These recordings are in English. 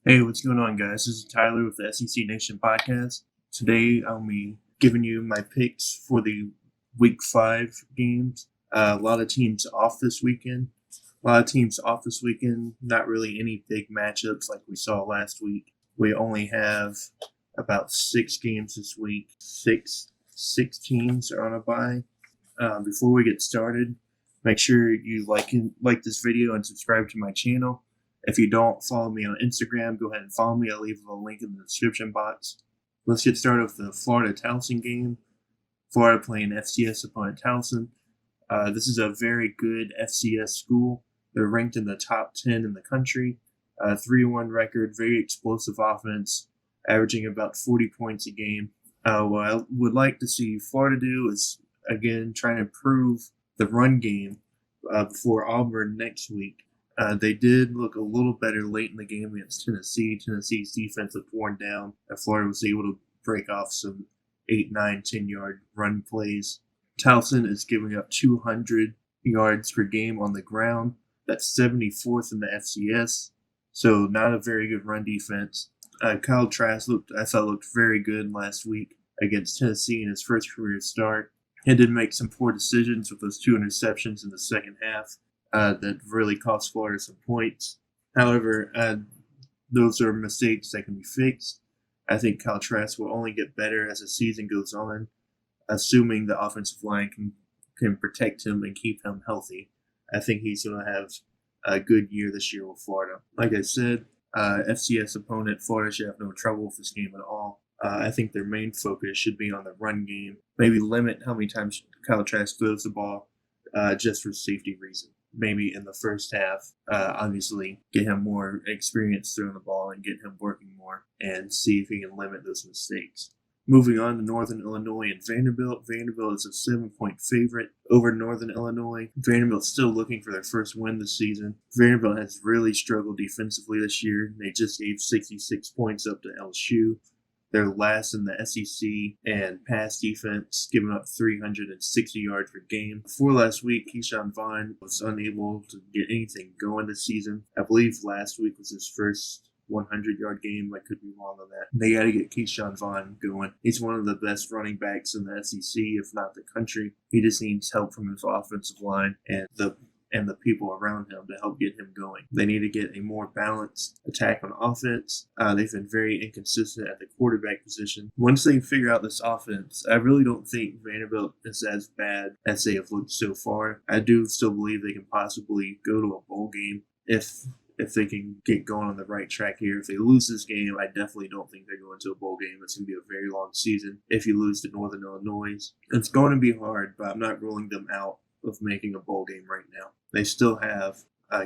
Hey, what's going on, guys? This is Tyler with the SEC Nation podcast. Today, I'll be giving you my picks for the Week 5 games. A lot of teams off this weekend. Not really any big matchups like we saw last week. We only have about 6 games this week. Six teams are on a bye. Before we get started, make sure you like this video and subscribe to my channel. If you don't follow me on Instagram, go ahead and follow me. I'll leave a link in the description box. Let's get started with the Florida Towson game. Florida playing FCS opponent Towson. This is a very good FCS school. They're ranked in the top 10 in the country. 3-1 record, very explosive offense, averaging about 40 points a game. What I would like to see Florida do is, again, try to improve the run game before Auburn next week. They did look a little better late in the game against Tennessee. Tennessee's defense had worn down, and Florida was able to break off some 8, 9, 10-yard run plays. Towson is giving up 200 yards per game on the ground. That's 74th in the FCS, so not a very good run defense. Kyle Trask looked very good last week against Tennessee in his first career start. He did make some poor decisions with those 2 interceptions in the second half. That really cost Florida some points. However, those are mistakes that can be fixed. I think Kyle Trask will only get better as the season goes on, assuming the offensive line can protect him and keep him healthy. I think he's going to have a good year this year with Florida. Like I said, FCS opponent Florida should have no trouble with this game at all. I think their main focus should be on the run game. Maybe limit how many times Kyle Trask throws the ball, just for safety reasons. Maybe in the first half, obviously get him more experience throwing the ball and get him working more and see if he can limit those mistakes. Moving on to Northern Illinois and Vanderbilt. Vanderbilt is a 7-point favorite over Northern Illinois. Vanderbilt's still looking for their first win this season. Vanderbilt has really struggled defensively this year. They just gave 66 points up to LSU. They're last in the SEC and pass defense, giving up 360 yards per game. Before last week, Keyshawn Vaughn was unable to get anything going this season. I believe last week was his first 100-yard game. I could be wrong on that. They got to get Keyshawn Vaughn going. He's one of the best running backs in the SEC, if not the country. He just needs help from his offensive line and the people around him to help get him going. They need to get a more balanced attack on offense. They've been very inconsistent at the quarterback position. Once they figure out this offense, I really don't think Vanderbilt is as bad as they have looked so far. I do still believe they can possibly go to a bowl game if they can get going on the right track here. If they lose this game, I definitely don't think they're going to a bowl game. It's going to be a very long season if you lose to Northern Illinois. It's going to be hard, but I'm not ruling them out of making a bowl game right now. They still have,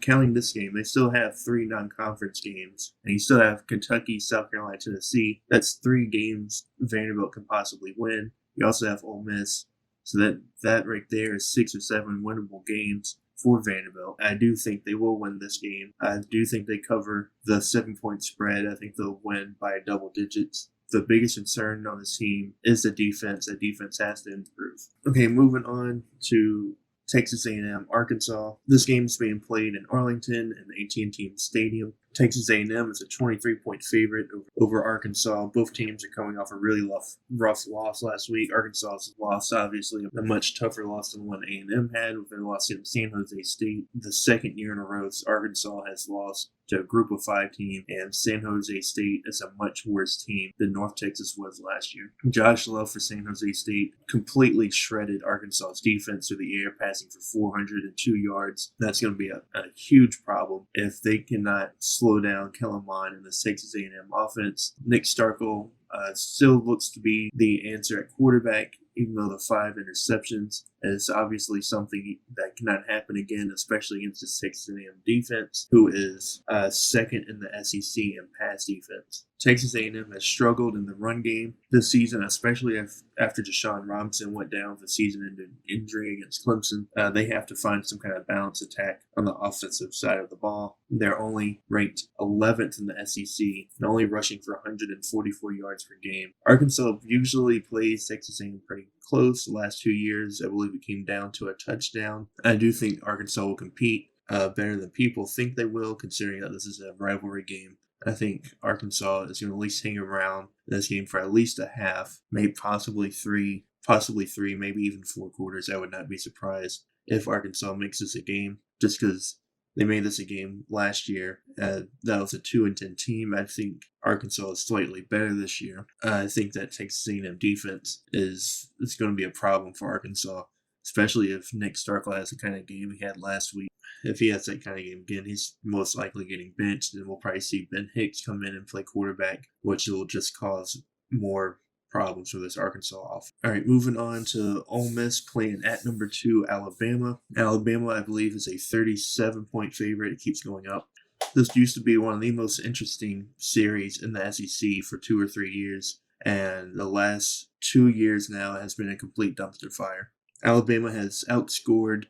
counting this game, they still have 3 non-conference games, and you still have Kentucky, South Carolina, Tennessee. That's 3 games Vanderbilt can possibly win. You also have Ole Miss, so that right there is 6 or 7 winnable games for Vanderbilt. I do think they will win this game. I do think they cover the 7-point spread. I think they'll win by double digits. The biggest concern on this team is the defense. The defense has to improve. Okay, moving on to Texas A&M, Arkansas. This game is being played in Arlington in the AT&T Stadium. Texas A&M is a 23-point favorite over Arkansas. Both teams are coming off a really rough loss last week. Arkansas's loss, obviously, a much tougher loss than one A&M had with their loss to San Jose State. The second year in a row Arkansas has lost to a group of 5 team, and San Jose State is a much worse team than North Texas was last year. Josh Love for San Jose State completely shredded Arkansas's defense through the air, passing for 402 yards. That's going to be a huge problem if they cannot slow down Kellen Mond and the Texas A&M offense. Nick Starkel still looks to be the answer at quarterback, even though the 5 interceptions is obviously something that cannot happen again, especially against the Texas A&M defense, who is second in the SEC in pass defense. Texas A&M has struggled in the run game this season, especially after Deshaun Robinson went down with a season-ending injury against Clemson. They have to find some kind of balanced attack on the offensive side of the ball. They're only ranked 11th in the SEC and only rushing for 144 yards per game. Arkansas usually plays Texas A&M pretty close the last 2 years. I believe it came down to a touchdown. I do think Arkansas will compete better than people think they will, considering that this is a rivalry game. I think Arkansas is going to at least hang around this game for at least a half, maybe possibly three, maybe even 4 quarters. I would not be surprised if Arkansas makes this a game, just because they made this a game last year. That was a 2-10 team. I think Arkansas is slightly better this year. I think that Texas A&M defense is going to be a problem for Arkansas, especially if Nick Starkel has the kind of game he had last week. If he has that kind of game again, he's most likely getting benched, and we'll probably see Ben Hicks come in and play quarterback, which will just cause more problems for this Arkansas offense. All right, moving on to Ole Miss playing at number 2 Alabama. Alabama, I believe, is a 37-point favorite. It keeps going up. This used to be one of the most interesting series in the SEC for 2 or 3 years, and the last 2 years now has been a complete dumpster fire. Alabama has outscored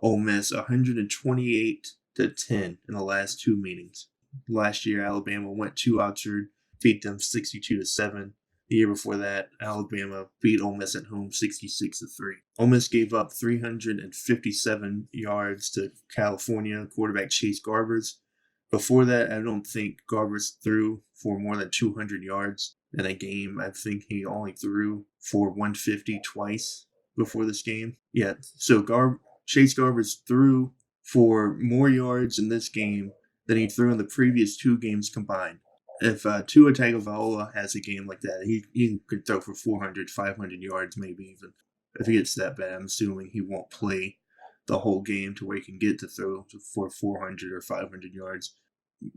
Ole Miss 128-10 in the last 2 meetings. Last year, Alabama went to Oxford, beat them 62-7. The year before that, Alabama beat Ole Miss at home 66-3. Ole Miss gave up 357 yards to California quarterback Chase Garbers. Before that, I don't think Garbers threw for more than 200 yards in a game. I think he only threw for 150 twice before this game. Yeah, so Chase Garbers threw for more yards in this game than he threw in the previous 2 games combined. If Tua Tagovailoa has a game like that, he could throw for 400, 500 yards, maybe even. If he gets that bad, I'm assuming he won't play the whole game to where he can get to throw for 400 or 500 yards.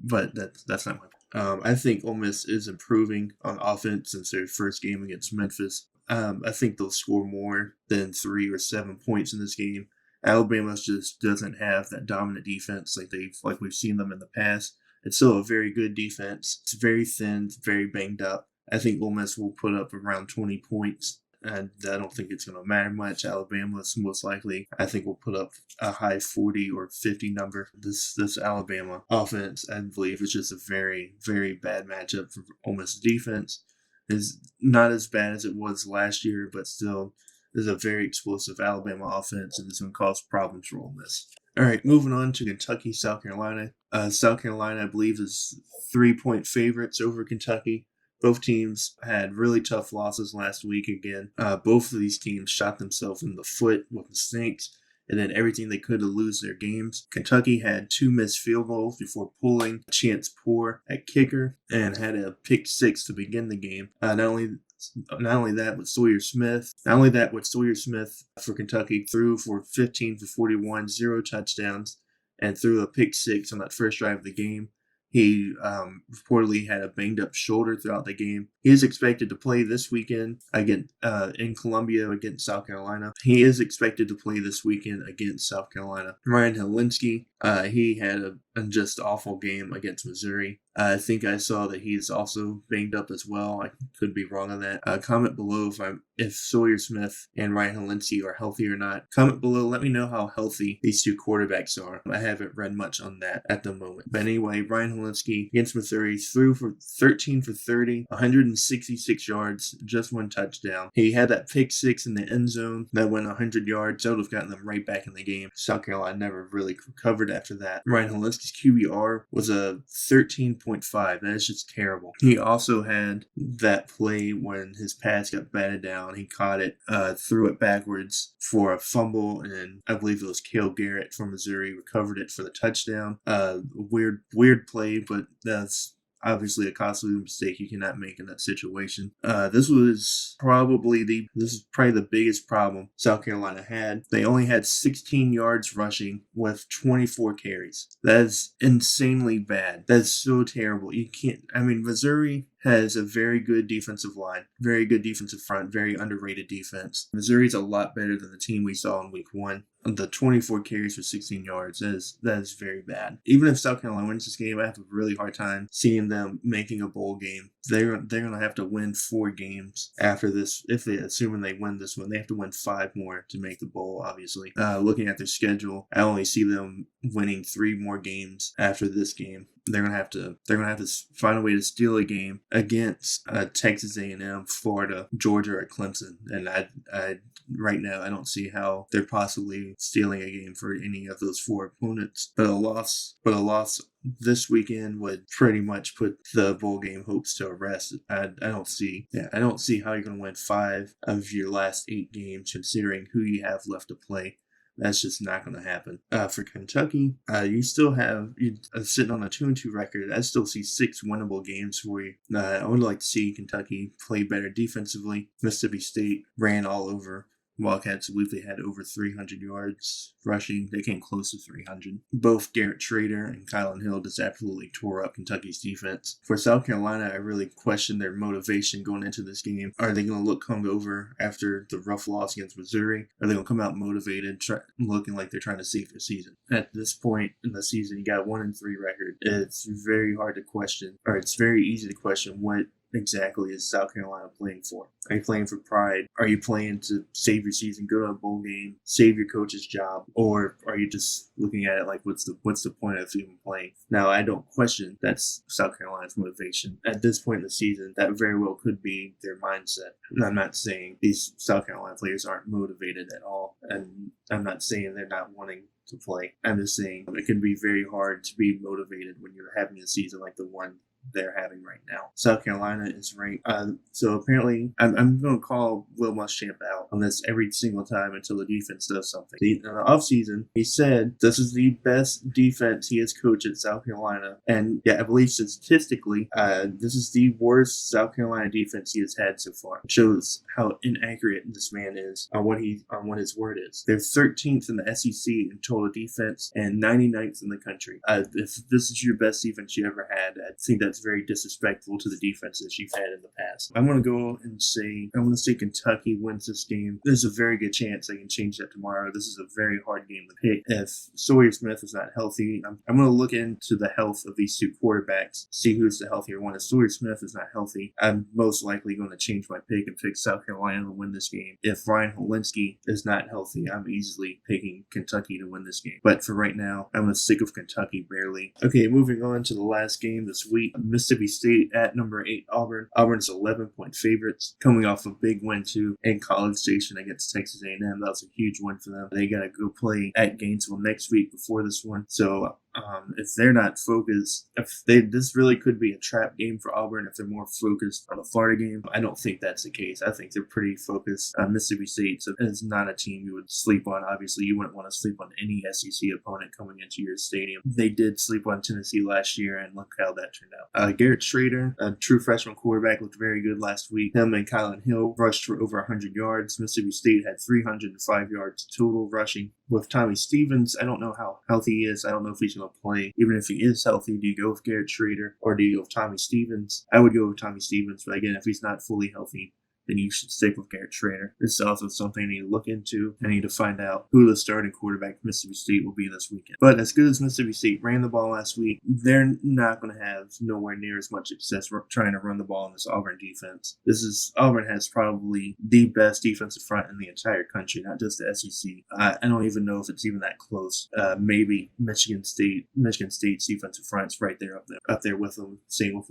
But that's not my point. I think Ole Miss is improving on offense since their first game against Memphis. I think they'll score more than 3 or 7 points in this game. Alabama just doesn't have that dominant defense like we've seen them in the past. It's still a very good defense. It's very thin, very banged up. I think Ole Miss will put up around 20 points, and I don't think it's going to matter much. Alabama's most likely, I think, will put up a high 40 or 50 number. This Alabama offense, I believe, is just a very, very bad matchup for Ole Miss defense. It's not as bad as it was last year, but still is a very explosive Alabama offense, and it's going to cause problems for Ole Miss. All right, moving on to Kentucky, South Carolina. South Carolina, I believe, is 3-point favorites over Kentucky. Both teams had really tough losses last week again. Both of these teams shot themselves in the foot with mistakes and did everything they could to lose their games. Kentucky had 2 missed field goals before pulling Chance Poore at kicker and had a pick 6 to begin the game. Not only that, but Sawyer Smith for Kentucky threw for 15 for 41, 0 touchdowns, and threw a pick 6 on that first drive of the game. He reportedly had a banged-up shoulder throughout the game. He is expected to play this weekend in Columbia against South Carolina. He is expected to play this weekend against South Carolina. Ryan Helinski, he had a just awful game against Missouri. I think I saw that he's also banged up as well. I could be wrong on that. Comment below if Sawyer Smith and Ryan Helinski are healthy or not. Comment below. Let me know how healthy these 2 quarterbacks are. I haven't read much on that at the moment. But anyway, Ryan Helinski against Missouri threw for 13 for 30, 166 yards, just 1 touchdown. He had that pick 6 in the end zone that went 100 yards. That would have gotten them right back in the game. South Carolina never really recovered after that. Ryan Helinski's QBR was a 13.5. That is just terrible. He also had that play when his pass got batted down. He caught it, threw it backwards for a fumble, and I believe it was Cale Garrett from Missouri recovered it for the touchdown. Weird play, but that's obviously a costly mistake you cannot make in that situation. This is probably the biggest problem South Carolina had. They only had 16 yards rushing with 24 carries. That is insanely bad. That's so terrible. Missouri has a very good defensive line, very good defensive front, very underrated defense. Missouri's a lot better than the team we saw in week 1. The 24 carries for 16 yards, that is very bad. Even if South Carolina wins this game, I have a really hard time seeing them making a bowl game. They're going to have to win 4 games after this. Assuming they win this one, they have to win 5 more to make the bowl, obviously. Looking at their schedule, I only see them winning 3 more games after this game. they're gonna have to find a way to steal a game against Texas A&M, Florida, Georgia, or Clemson. And I right now I don't see how they're possibly stealing a game for any of those four opponents. But a loss this weekend would pretty much put the bowl game hopes to rest. I don't see how you're going to win 5 of your last 8 games, considering who you have left to play. That's just not going to happen. For Kentucky, you still have sitting on a 2-2 record. I still see 6 winnable games for you. I would like to see Kentucky play better defensively. Mississippi State ran all over Wildcats. I believe they had over 300 yards rushing. They came close to 300. Both Garrett Trader and Kylan Hill just absolutely tore up Kentucky's defense. For South Carolina, I really question their motivation going into this game. Are they going to look hungover after the rough loss against Missouri? Are they going to come out motivated, looking like they're trying to save their season? At this point in the season, you got 1-3 record. It's very hard to question, or it's very easy to question what exactly is South Carolina playing for? Are you playing for pride? Are you playing to save your season, go to a bowl game, save your coach's job? Or are you just looking at it like, what's the point of even playing? Now, I don't question that's South Carolina's motivation. At this point in the season, that very well could be their mindset. And I'm not saying these South Carolina players aren't motivated at all. And I'm not saying they're not wanting to play. I'm just saying it can be very hard to be motivated when you're having a season like the one they're having right now. South Carolina is ranked. So apparently, I'm going to call Will Muschamp out on this every single time until the defense does something. In the offseason, he said this is the best defense he has coached at South Carolina. And yeah, I believe statistically, this is the worst South Carolina defense he has had so far. It shows how inaccurate this man is on what his word is. They're 13th in the SEC in total defense and 99th in the country. If this is your best defense you ever had, I think that's very disrespectful to the defenses you've had in the past. I'm going to go and say Kentucky wins this game. There's a very good chance they can change that tomorrow. This is a very hard game to pick. If Sawyer Smith is not healthy, I'm going to look into the health of these 2 quarterbacks, see who's the healthier one. If Sawyer Smith is not healthy, I'm most likely going to change my pick and pick South Carolina to win this game. If Ryan Hilinski is not healthy, I'm easily picking Kentucky to win this game. But for right now, I'm going to stick with Kentucky barely. Okay, moving on to the last game this week. Mississippi State at number 8 Auburn. Auburn's 11-point favorites, coming off a big win too in College Station against Texas A&M. That was a huge win for them. They got to go play at Gainesville next week before this one. So if they're not focused, this really could be a trap game for Auburn if they're more focused on the Florida game. I don't think that's the case. I think they're pretty focused on Mississippi State, so it's not a team you would sleep on. Obviously, you wouldn't want to sleep on any SEC opponent coming into your stadium. They did sleep on Tennessee last year, and look how that turned out. Garrett Trader, a true freshman quarterback, looked very good last week. Him and Kylan Hill rushed for over 100 yards. Mississippi State had 305 yards total rushing. With Tommy Stevens, I don't know how healthy he is. I don't know if he's going to play. Even if he is healthy, do you go with Garrett Trader or do you go with Tommy Stevens? I would go with Tommy Stevens, but again, if he's not fully healthy, then you should stick with Garrett Trader. This is also something I need to look into. I need to find out who the starting quarterback for Mississippi State will be this weekend. But as good as Mississippi State ran the ball last week, they're not going to have nowhere near as much success trying to run the ball in this Auburn defense. Auburn has probably the best defensive front in the entire country, not just the SEC. I don't even know if it's even that close. Maybe Michigan State's defensive front's right there up there with them. Same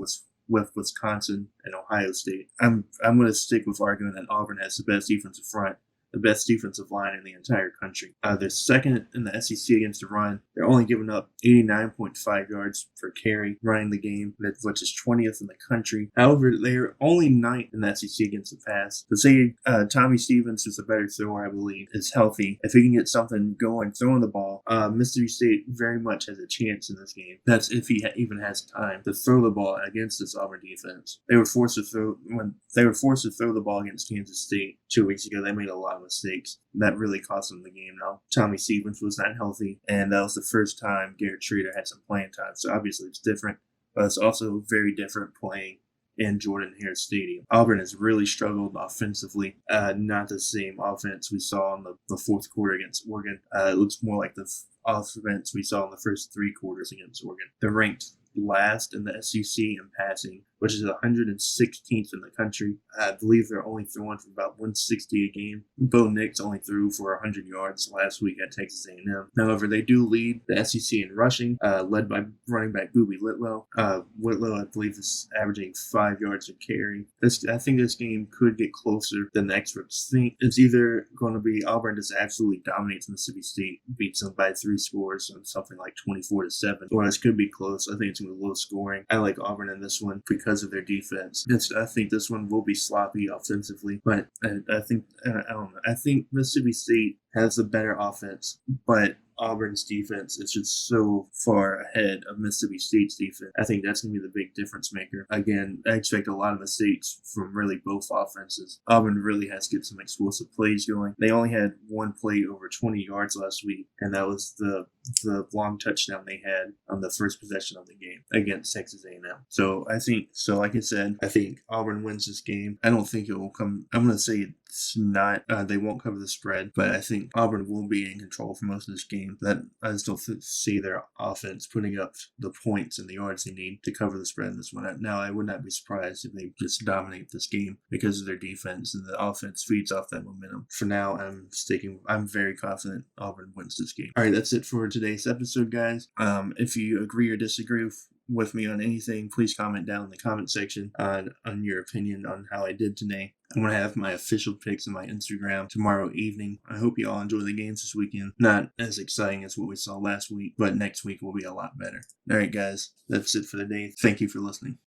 with Wisconsin and Ohio State. I'm going to stick with arguing that Auburn has the best defensive front, the best defensive line in the entire country. They're second in the SEC against the run. They're only giving up 89.5 yards per carry running the game, which is 20th in the country. However, they're only 9th in the SEC against the pass. To say Tommy Stevens, who's a better thrower, I believe, is healthy. If he can get something going, throwing the ball, Mississippi State very much has a chance in this game. That's if he even has time to throw the ball against this Auburn defense. They were forced to throw the ball against Kansas State 2 weeks ago. They made a lot of mistakes. That really cost them the game. Now, Tommy Stevens was not healthy, and that was the first time Garrett Trader had some playing time. So obviously it's different, but it's also very different playing in Jordan-Hare Stadium. Auburn has really struggled offensively. Not the same offense we saw in the fourth quarter against Oregon. It looks more like the offense we saw in the first 3 quarters against Oregon. They're ranked last in the SEC in passing which is 116th in the country. I believe they're only throwing for about 160 a game. Bo Nix only threw for 100 yards last week at Texas A&M. However, they do lead the SEC in rushing, led by running back Boobie Whitlow. Whitlow, I believe, is averaging 5 yards a carry. I think this game could get closer than the experts think. It's either going to be Auburn just absolutely dominates Mississippi State, beats them by 3 scores, or something like 24-7, or this could be close. I think it's going to be low scoring. I like Auburn in this one because of their defense. I think this one will be sloppy offensively, but I think I don't know. I think Mississippi State has a better offense, but Auburn's defense is just so far ahead of Mississippi State's defense. I think that's going to be the big difference maker. Again, I expect a lot of mistakes from really both offenses. Auburn really has to get some explosive plays going. They only had one play over 20 yards last week, and that was the long touchdown they had on the first possession of the game against Texas A&M. So like I said, I think Auburn wins this game. I don't think it will come. I'm going to say it's not. They won't cover the spread, but I think Auburn will be in control for most of this game. That I just don't see their offense putting up the points and the yards they need to cover the spread in this one. Now, I would not be surprised if they just dominate this game because of their defense, and the offense feeds off that momentum. For now, I'm very confident Auburn wins this game. All right, that's it for today's episode, guys. If you agree or disagree with me on anything, please comment down in the comment section on your opinion on how I did today. I'm going to have my official picks on my Instagram tomorrow evening. I hope you all enjoy the games this weekend. Not as exciting as what we saw last week, but next week will be a lot better. All right, guys, that's it for today. Thank you for listening.